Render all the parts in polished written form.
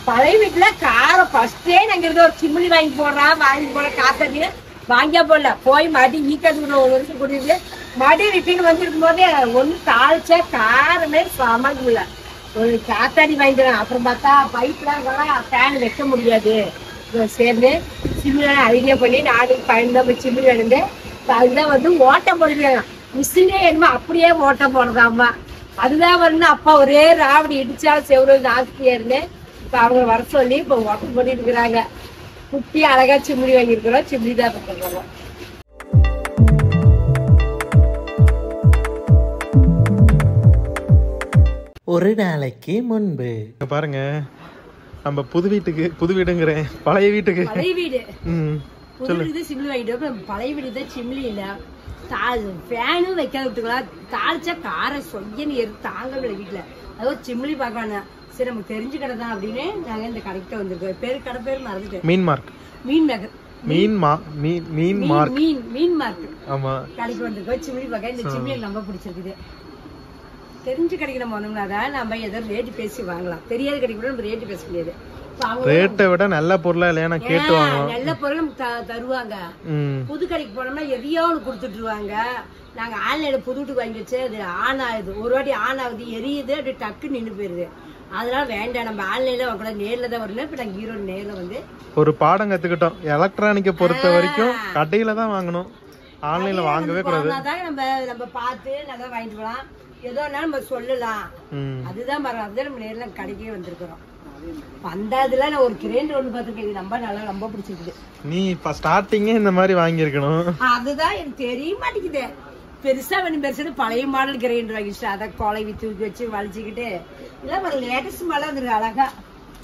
பழைய வீட்டுல காரம் ஃபர்ஸ்டே நாங்க இருக்க ஒரு சிம்மிலி வாங்கி போட காத்தாடி வாங்கியா போடல போய் மடி ஈக்கத்துல ஒரு வருஷம் குடியிருக்கு மடி ரிட்டர்ன் வந்துருக்கும் போதே ஒண்ணு தாளிச்சா காரமே சமாளிக்கல ஒரு காத்தாடி வாங்கிடுவேன். அப்புறம் பார்த்தா பைப்லாம் ஃபேன் வைக்க முடியாது சேர்ந்து சிம்மில ஐடியா பண்ணி நானும் பயன்தான் போய் சிம்மிலி வேணுண்டு அதுதான் வந்து ஓட்டம் போடுறாங்க மிஷினே என்னமோ அப்படியே ஓட்டம் போடுறாம்மா அதுதான் வந்து அப்பா ஒரே ராவடி இடிச்சா செவ்வளவு ஜாஸ்தியா இருந்தேன். இப்ப அவங்க வர சொல்லி இப்ப ஓட்டம் பண்ணிட்டு இருக்கிறாங்க. குட்டி அழகா சிம்மிலி வாங்கியிருக்கிறோம். சிம்மிலி தான் பண்ணுறோம். ஒரு நாளைக்கு முன்பு பாருங்க நம்ம புது வீடுங்கிறேன் பழைய வீடு புது வீடு சிம்மிலி வாங்கிட்டோம். பழைய வீடு தான் சிம்மிலி இல்ல ஃபேனும் வைக்காத விட்டுக்கலாம். தாளிச்சா காரம் சொய்யன்னு தாங்கல வீட்டுல அதாவது சிம்மிலி பாக்கான சரி நமக்கு தெரிஞ்ச கடை தான் அப்படின்னு நாங்க இந்த கடைக்கிட்ட வந்திருக்கோம். கடை பேர் மறந்துட்டேன். மீன் மார்க் ஆமா கடைக்கு வந்திருக்கோம். சிம்மிலி பார்க்க இந்த சிம்மிலி ரொம்ப பிடிச்சிருக்குது. தெரிஞ்ச கடைக்கு நம்ம வந்தோம்னாதான் நம்ம ஏதோ ரேட்டு பேசி வாங்கலாம். தெரியாத கடைக்கு கூட நம்ம ரேட்டு பேச முடியாது. ரேட்டை விட நல்ல பொருளா இல்லையா கேட்டு வாங்கலாம். நல்ல பொருள் தருவாங்க. புது கடைக்கு போனோம்னா எதையோ ஒன்று கொடுத்துட்டுருவாங்க. நாங்க ஆன்லைன்ல புது வீட்டுக்கு வாங்கி வச்சு அது ஆன் ஆகுது. ஒரு வாட்டி ஆன் ஆகுது எரியுது அப்படி டக்கு நின்று போயிருது. அதனால வேண்டாம் நம்ம ஆன்லைன்ல வாங்க நேர்ல தான் வரணும். இப்ப நாங்க ஈரோடு நேர்ல வந்து ஒரு பாடம் கத்துக்கிட்டோம். எலக்ட்ரானிக்க பொறுத்த வரைக்கும் கடையில தான் வாங்கணும். ஆன்லைன்ல வாங்கவே கூடாது. நம்ம பார்த்து நல்லா வாங்கிட்டு போலாம். ஏதோ நம்ம சொல்லலாம். அதுதான் நம்ம நேர்ல கடைக்கே வந்திருக்கிறோம். வந்ததுல நான் ஒரு கிரைண்டர் ஒண்ணு பாத்துருக்கேன். ரொம்ப பிடிச்சிருக்கு. நீ இப்ப ஸ்டார்டிங்கே இந்த மாதிரி வாங்கி இருக்கணும். அதுதான் எனக்கு தெரிய மாட்டேங்குது. பெருசா வேணும் பெருசா பழைய மாடல் கிரைண்டர் வாங்கிட்டு அதை கொலை தூக்கி வச்சு வலிச்சுக்கிட்டு இல்ல ஒரு லேட்டஸ்ட் மாடல் வந்துருக்கு. அழகா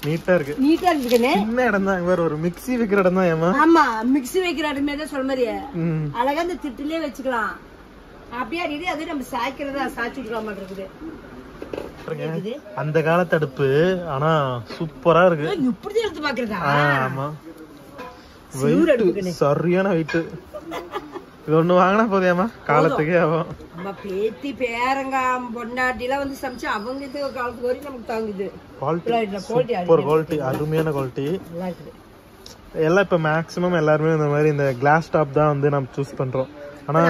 நீட்டா இருக்குன்னு சின்ன இடம் தான். வேற ஒரு மிக்ஸி வைக்கிற இடம் தான். ஏமா ஆமா மிக்ஸி வைக்கிற இடமே தான் சொல்ல மாதிரி அழகா இந்த திட்டுலயே வச்சுக்கலாம். அப்படியே அடிக்கடி அது நம்ம சாய்க்கிறதா சாய்ச்சி விட்டுக்கலாம் மாட்டிருக்குது. அந்த காலத்து அடுப்பு ஆனா சூப்பரா இருக்கு. இப்படி எடுத்து பாக்குறதா? ஆமா சரியான வெயிட். இது ஒண்ணு வாங்கினா போதியாமா காலத்துக்கு ஆகும். நம்ம பேத்தி பேரங்க பொண்டாட்டி எல்லாம் வந்து சமைச்சு அவங்க காலத்துக்கு வரைக்கும் நமக்கு தாங்குது. குவாலிட்டி அருமையான குவாலிட்டி எல்லாம். இப்ப மேக்சிமம் எல்லாருமே இந்த மாதிரி இந்த கிளாஸ் டாப் தான் வந்து நம்ம சூஸ் பண்றோம். ஆனா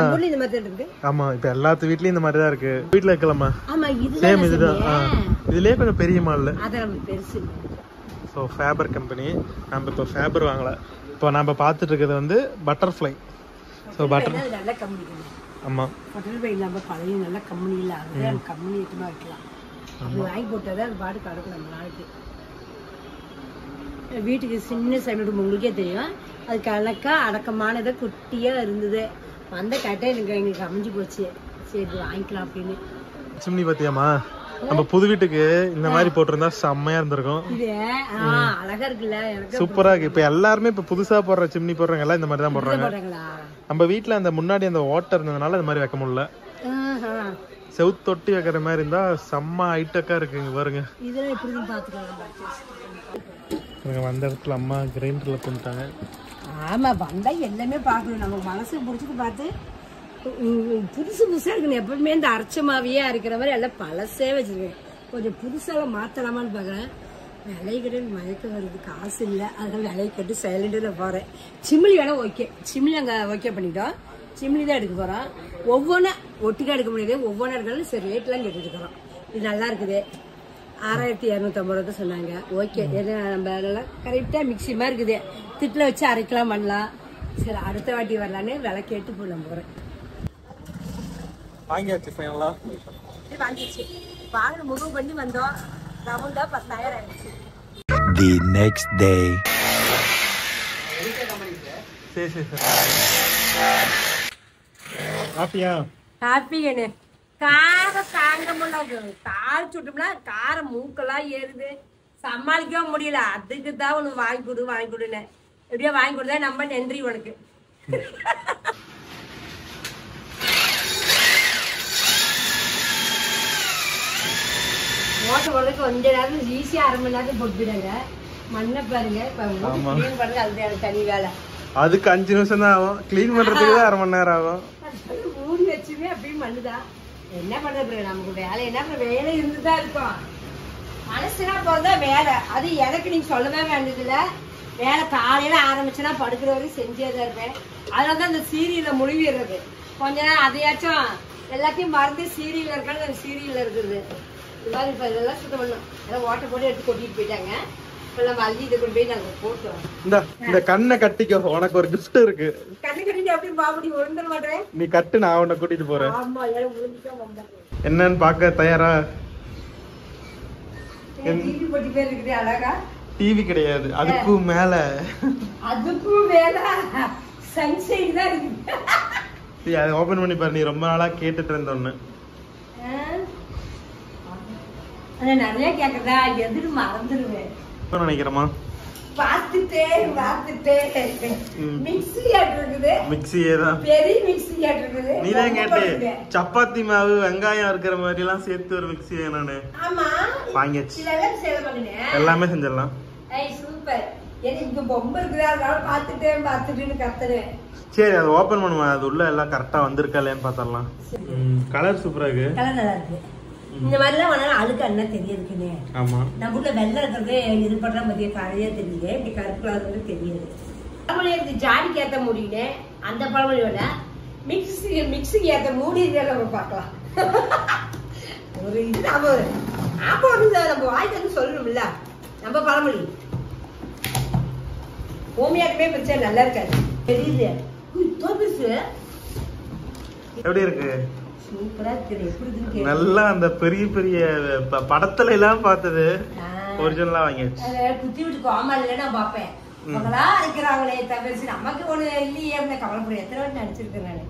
ஆமா இப்ப எல்லாத்து வீட்லயும் இந்த மாதிரி தான் இருக்கு. வீட்டுல இருக்கலாமா சேம் இதுதான். இதுலயே கொஞ்சம் பெரிய மாடல். ஸோ ஃபேபர் கம்பெனி. நம்ம இப்போ ஃபேபர் வாங்கல. இப்போ நம்ம பார்த்துட்டு இருக்கிறது வந்து பட்டர்ஃப்ளை. ஸோ பட்டர் ஆமா பழைய நல்ல கம்பெனி இல்ல அது கம்பெனி வைக்கலாம். வாங்கி போட்டதான் அது பாட்டு கடக்கும். நம்ம நாளைக்கு வீட்டுக்கு சின்ன சைடு உங்களுக்கே தெரியும். அது கணக்கா அடக்கமானதை குட்டியா இருந்தது. அந்த கட்டை எங்களுக்கு அமைஞ்சு போச்சு. சரி வாங்கிக்கலாம் அப்படின்னு. சிம்னி பாத்தியாமா நம்ம புது வீட்டுக்கு இந்த மாதிரி போட்டிருந்தா செம்மையா இருந்திருக்கும். அழகா இருக்குல்ல சூப்பரா இருக்கு. இப்ப எல்லாருமே இப்ப புதுசா போடுற சிம்னி போடுறாங்க எல்லாம் இந்த மாதிரி தான் போடுறாங்க. நம்ம வீட்டுல அந்த முன்னாடி அந்த ஓட்டை இருந்ததுனால இந்த மாதிரி வைக்க முடியல. செவுத்து தொட்டி வைக்கிற மாதிரி இருந்தா செம்ம ஹைட்டக்கா இருக்குங்க பாருங்க. வந்த இடத்துல அம்மா கிரைண்டர்ல பண்ணிட்டாங்க. ஆமா வந்தா எல்லாமே பாக்கணும். நமக்கு மனசுக்கு பிடிச்சிட்டு பார்த்து புதுசு புதுசா இருக்கணும். எப்பவுமே இந்த அரைச்ச மாவையே அரைக்கிற மாதிரி எல்லாம் பழசே வச்சிருக்கேன். கொஞ்சம் புதுசாலாம் மாத்தலாமான்னு பாக்குறேன். விலை கட்டு மயக்கம் வருது. காசு இல்லை. அதனால விலை கட்டு சைலண்ட்ல போறேன். சிம்மிலி வேணா ஓகே. சிம்மிலி அங்க ஓகே பண்ணிட்டோம். சிம்மிலி தான் எடுக்க போறோம். ஒவ்வொன்னா ஒட்டுக்கா எடுக்க முடியாது. ஒவ்வொன்றா எடுக்கணும். சரி ரேட் எல்லாம் கேட்டுட்டு இருக்கிறோம். இது நல்லா இருக்குது. 6250 ரூபா சொன்னாங்க. ஓகே நம்ம கரெக்டா மிக்சி மாதிரி இருக்குது. திட்டுல வச்சு அரைக்கலாம் பண்ணலாம். சரி அடுத்த வாட்டி வரலான்னு விலை கேட்டு போட போறேன். வாங்கியாச்சு ஃபைனலா. வாங்கிச்சு வாங்க முடிவு பண்ணி வந்தோம். ரவுண்டா 10,000 ஆயிடுச்சு. The next day. சரி ஹாப்பியா? ஹாப்பி கண்ணு. காரம் தாங்க முடியல. தாளிச்சு விட்டோம்னா காரம் மூக்கெல்லாம் ஏறுது. சமாளிக்கவே முடியல. அதுக்கு தான் உனக்கு வாங்கி கொடுன்னு எப்படியா வாங்கி கொடுத்தா நம்ம நன்றி உனக்கு. ஓட்ட உடலுக்கு கொஞ்ச நேரம் ஈஸியா 1/2 மணி நேரத்துக்கு போட்டுடுங்க. மண்ணை பாருங்க. பாருங்க அது எனக்கு தனி வேலை. அதுக்கு 5 நிமிஷம் தான் ஆகும். கிளீன் பண்றதுக்கு தான் 1/2 மணி நேரம் ஆகும். மூடி வச்சுமே அப்படியே மண்ணுதான். என்ன பண்றது நமக்கு வேலை என்ன வேலை இருந்துதான் இருக்கும். மனசுனா போறதான் வேலை. அது எனக்கு நீங்க சொல்லவே வேண்டியதில்ல. வேலை காலையில ஆரம்பிச்சுன்னா படுக்கிற வரைக்கும் செஞ்சேதான் இருப்பேன். அதனாலதான் இந்த சீரியல்ல முழுவிடுறது. கொஞ்ச நேரம் அதையாச்சும் எல்லாத்தையும் மறந்து சீரியல்ல இருக்கான்னு அந்த சீரியல்ல இருக்குது. இது மாதிரி இப்ப இதெல்லாம் சுத்தம் பண்ணும். எல்லாம் ஓட்ட போட்டு எடுத்து கொட்டிட்டு போயிட்டாங்க. இப்ப நம்ம அள்ளி இதை கொண்டு போய் நாங்க போட்டோம். இந்த கண்ணை கட்டிக்கோ, உனக்கு ஒரு கிஃப்ட் இருக்கு. கண்ணு கட்டிட்டு எப்படி பாபடி விழுந்துட மாட்டேன். நீ கட்டு, நான் உன்னை கூட்டிட்டு போறேன். ஆமா, எல்லாம் விழுந்துட்டா வந்தேன். என்னன்னு பாக்க தயாரா? டிவி போட்டி பேர் இருக்குது அழகா. டிவி கிடையாது, அதுக்கும் மேல சன்சைட் தான் இருக்கு. அதை ஓபன் பண்ணி பாரு. நீ ரொம்ப நாளா கேட்டுட்டு இருந்த ஒண்ணு. நிறைய கேக்குறதா, எதிர் மறந்துடுவேன் நினைக்கிறேமா. பாத்துட்டே மிக்ஸி இருக்குது. மிக்ஸியே தான், பெரிய மிக்ஸி இருக்குது. நீதான் கேட்டு சப்பாத்தி மாவு வெங்காயம் இருக்கிற மாதிரி எல்லாம் சேர்த்து ஒரு மிக்ஸி வேணும்னு. ஆமா, வாங்கியாச்சு. இதெல்லாம் சேல் பண்ணுனேன். எல்லாமே செஞ்சிடலாம். ஏய் சூப்பர். எனக்கு பொம்மை இருக்குதா, அதனால பாத்துட்டேன்னு கத்துறேன். சரி, அதை ஓபன் பண்ணுமா. அது உள்ள எல்லாம் கரெக்டா வந்திருக்கா இல்லையான்னு பாத்திரலாம். கலர் சூப்பரா இருக்கு. கலர் நல்லா இருக்கு. இந்த மாதிரிலாம் வேணாலும் அழுக்கு என்ன தெரியுதுக்குன்னு. ஆமா, நம்ம ஊர்ல வெள்ளை இருக்கிறது இது பண்ற மதிய காலையே தெரியுது. இப்படி கருப்பு கலர் தெரியுது. பழமொழி இருக்கு, ஜாடிக்கு ஏத்த முடியல. அந்த பழமொழியோட மிக்ஸிக்கு ஏத்த மூடி நம்ம பார்க்கலாம். ஒரு இது நம்ம நம்ம வாய்க்கு வந்து சொல்லணும்ல. நம்ம பழமொழி ஓமியாக்குமே பிரச்சனை நல்லா இருக்காது. தெரியுது எப்படி இருக்கு? சூப்பரா இருக்கு. நல்லா அந்த பெரிய பெரிய படத்துல எல்லாம் பார்த்தது ஒரிஜினலா வாங்கியாச்சு. குத்தி விட்டு கோமா இல்லைன்னு நான் பாப்பேன். அவங்களா அரைக்கிறாங்களே தவிர நமக்கு ஒண்ணு இல்லையே கவலைப்படும். எத்தனை வாட்டி நடிச்சிருக்கேன் நானு.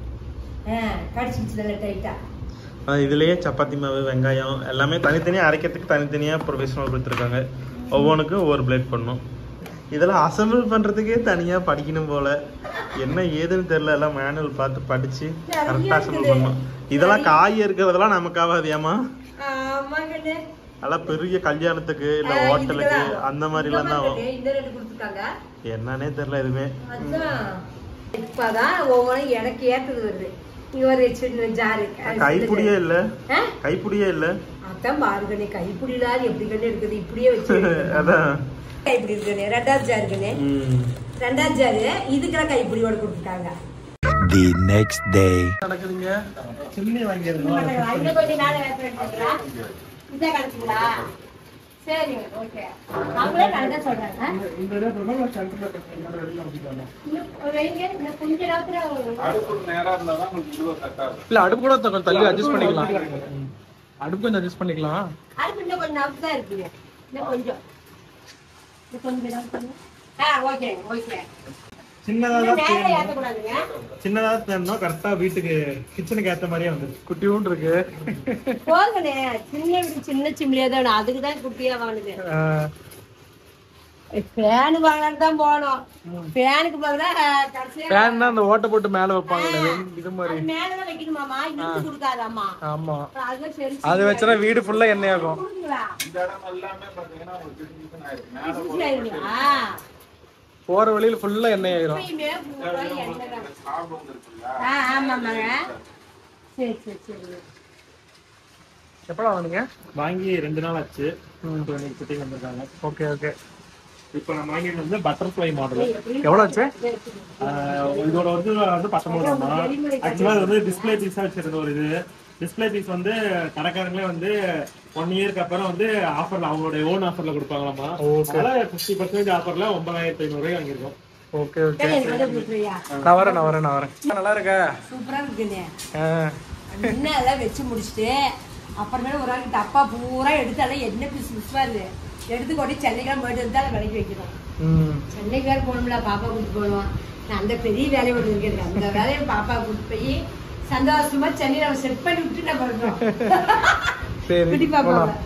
கடிச்சிச்சு நல்ல டைட்டா. இதுலயே சப்பாத்தி மாவு வெங்காயம் எல்லாமே தனித்தனியா அரைக்கிறதுக்கு தனித்தனியா ப்ரொஃபஷனல் கொடுத்துருக்காங்க. ஒவ்வொன்றுக்கும் ஒவ்வொரு பிளேட் பண்ணும். இதெல்லாம் அசம்பிள் பண்றதுக்கே தனியா படிக்கணும் போல. என்ன ஏதுன்னு தெரியல. எல்லாம் மேனுவல் பார்த்து படிச்சு கரெக்டா அசம்பிள் பண்ணணும். இதெல்லாம் காய் இருக்கிறதெல்லாம் நமக்கு ஆகாது. ஏமா அதெல்லாம் பெரிய கல்யாணத்துக்கு இல்ல ஹோட்டலுக்கு அந்த மாதிரி எல்லாம் தான் ஆகும். என்னன்னே தெரியல எதுவுமே. இப்பதான் ஒவ்வொன்றும் எனக்கு ஏத்தது வருது. கைப்புடியே இல்ல, கைப்புடியே இல்ல. அதான் பாருங்கண்ணே, கைப்புடியில எப்படி கண்ணு இருக்குது. இப்படியே வச்சு அதான் கைப்பிடி இருக்குன்னு. ரெண்டாவது ஜார் இருக்குன்னு. ரெண்டாவது ஜாரு இதுக்கெல்லாம் கைப்பிடியோட கொடுத்துட்டாங்க. The next day. நடக்குதுங்க. சிம்னி வாங்கிருந்தோம். இன்னும் கொஞ்ச நாள் வெயிட் பண்ணலாம். இதே கணக்குங்களா? சரிங்க, ஓகே. அவங்களே கரெக்டா சொல்றாங்க. இந்த இடம் ரொம்ப சென்டர்ல கட்டணும். ஒரு இங்க கொஞ்ச நேரத்துல அடுப்பு நேரா இருந்தா தான் உங்களுக்கு இதுவா கரெக்டா இருக்கும். இல்ல அடுப்பு கூட கொஞ்சம் தள்ளி அட்ஜஸ்ட் பண்ணிக்கலாம். அடுப்பு கொஞ்சம் அட்ஜஸ்ட் பண்ணிக்கலாம். அடுப்பு இன்னும் கொஞ்சம் நவுத்து தான் இருக்குது. இன்னும் கொஞ்சம் ஓகே ஓகே. சின்னதா தேர்ந்தோம். கரெக்டா வீட்டுக்கு கிச்சனுக்கு ஏத்த மாதிரியே வந்து குட்டியும் இருக்கு. போங்கண்ணே, சின்ன சிம்லியா தான். அதுக்குதான் குட்டியா வாங்குது. ஃபேன் வாங்கலான்னு தான் போனோம். ஃபேனுக்கு பதிலா ஃபேன் அந்த ஓட்டை போட்டு மேல வைப்பாங்க. இது மாதிரி மேலதான் வைக்கணுமாமா, இழுத்து கொடுக்காதாமா. ஆமா, அதுதான் சரி. அது வச்சா வீடு ஃபுல்லா எண்ணெய் ஆகும். இந்த இடம் எல்லாமே பாத்தீங்கன்னா ஒரு டிஸ்ட்ரிபியூஷன் ஆயிடும். போற வழியில ஃபுல்லா எண்ணெய் ஆயிரும். எப்படா வாங்குனீங்க? வாங்கி 2 நாள் ஆச்சு. குட்டி வந்திருக்காங்க. Okay okay. இப்போ நான் வாங்கிட்டு வந்து பட்டர்ஃப்ளை மாடல். எவ்வளவு ஆச்சு? இதோட வந்து 19. ஆக்சுவலா இது வந்து டிஸ்பிளே பீஸா வச்சிருந்த ஒரு இது. டிஸ்பிளே பீஸ் வந்து கடைக்காரங்களே வந்து 1 இயருக்கு அப்புறம் வந்து ஆஃபர்ல அவங்களோட ஓன் ஆஃபர்ல கொடுப்பாங்களாமா. அதனால 50% ஆஃபர்ல 9500 ரூபாய் வாங்கிருக்கோம். Okay okay. நான் வரேன். நல்லா இருக்கா? சூப்பரா இருக்குங்க. என்ன எல்லாம் வச்சு முடிச்சுட்டு அப்புறமே ஒரு நாள் டப்பா பூரா எடுத்தாலும் என்ன பிசுவா இருக்கு. எடுத்து கொண்டு சென்னைக்கெல்லாம் போயிட்டு வந்து அதை விலைக்கு வைக்கணும். சென்னைக்கு வேலை போகணும்ல, பாப்பா கூட்டு போடுவான். அந்த பெரிய வேலையை ஒன்று இருக்கிறது. அந்த வேலையை பாப்பா கூட்டு போய் சந்தோஷமா சென்னையில செட் பண்ணி விட்டு நம்ம இருக்கோம். சரி,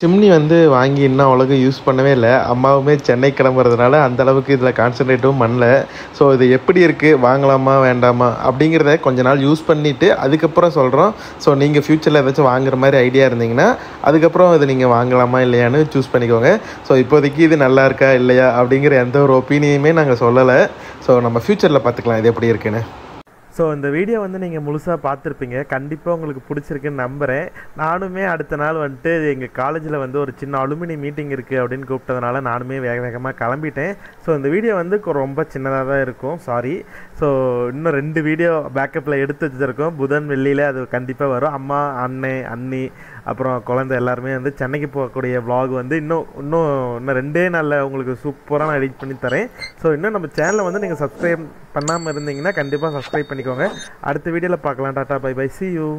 சிம்னி வந்து வாங்கி இன்னும் அவ்வளோக்கு யூஸ் பண்ணவே இல்லை. அம்மாவுமே சென்னை கிளம்புறதுனால அந்த அளவுக்கு இதில் கான்சன்ட்ரேட்டும் பண்ணல. ஸோ இது எப்படி இருக்குது, வாங்கலாமா வேண்டாமா அப்படிங்கிறத கொஞ்ச நாள் யூஸ் பண்ணிவிட்டு அதுக்கப்புறம் சொல்கிறோம். ஸோ நீங்கள் ஃப்யூச்சரில் ஏதாச்சும் வாங்குற மாதிரி ஐடியா இருந்தீங்கன்னா அதுக்கப்புறம் இதை நீங்கள் வாங்கலாமா இல்லையான்னு சூஸ் பண்ணிக்கோங்க. ஸோ இப்போதைக்கு இது நல்லா இருக்கா இல்லையா அப்படிங்கிற எந்த ஒரு ஒப்பீனியுமே நாங்கள் சொல்லலை. ஸோ நம்ம ஃப்யூச்சரில் பார்த்துக்கலாம் இது எப்படி இருக்குன்னு. ஸோ இந்த வீடியோ வந்து நீங்கள் முழுசாக பார்த்துருப்பீங்க. கண்டிப்பாக உங்களுக்கு பிடிச்சிருக்குன்னு நம்புகிறேன். நானுமே அடுத்த நாள் வந்துட்டு எங்கள் காலேஜில் வந்து ஒரு சின்ன அலுமினி மீட்டிங் இருக்குது அப்படின்னு கூப்பிட்டதுனால நானுமே வேகமாக கிளம்பிட்டேன். ஸோ இந்த வீடியோ வந்து ரொம்ப சின்னதாக தான் இருக்கும், சாரி. ஸோ இன்னும் 2 வீடியோ பேக்கப்பில் எடுத்து வச்சுருக்கோம். புதன் வெள்ளியில் அது கண்டிப்பாக வரும். அம்மா, அண்ணி அப்புறம் குழந்தை எல்லாருமே வந்து சென்னைக்கு போகக்கூடிய vlog வந்து இன்னும் 2 நாளில் உங்களுக்கு சூப்பராக நான் எடிட் பண்ணி தரேன். ஸோ இன்னும் நம்ம சேனலை வந்து நீங்கள் சப்ஸ்கிரைப் பண்ணாமல் இருந்தீங்கன்னா கண்டிப்பாக சப்ஸ்கிரைப் பண்ணிக்கோங்க. அடுத்த வீடியோவில் பார்க்கலாம். Tata, bye bye, see you.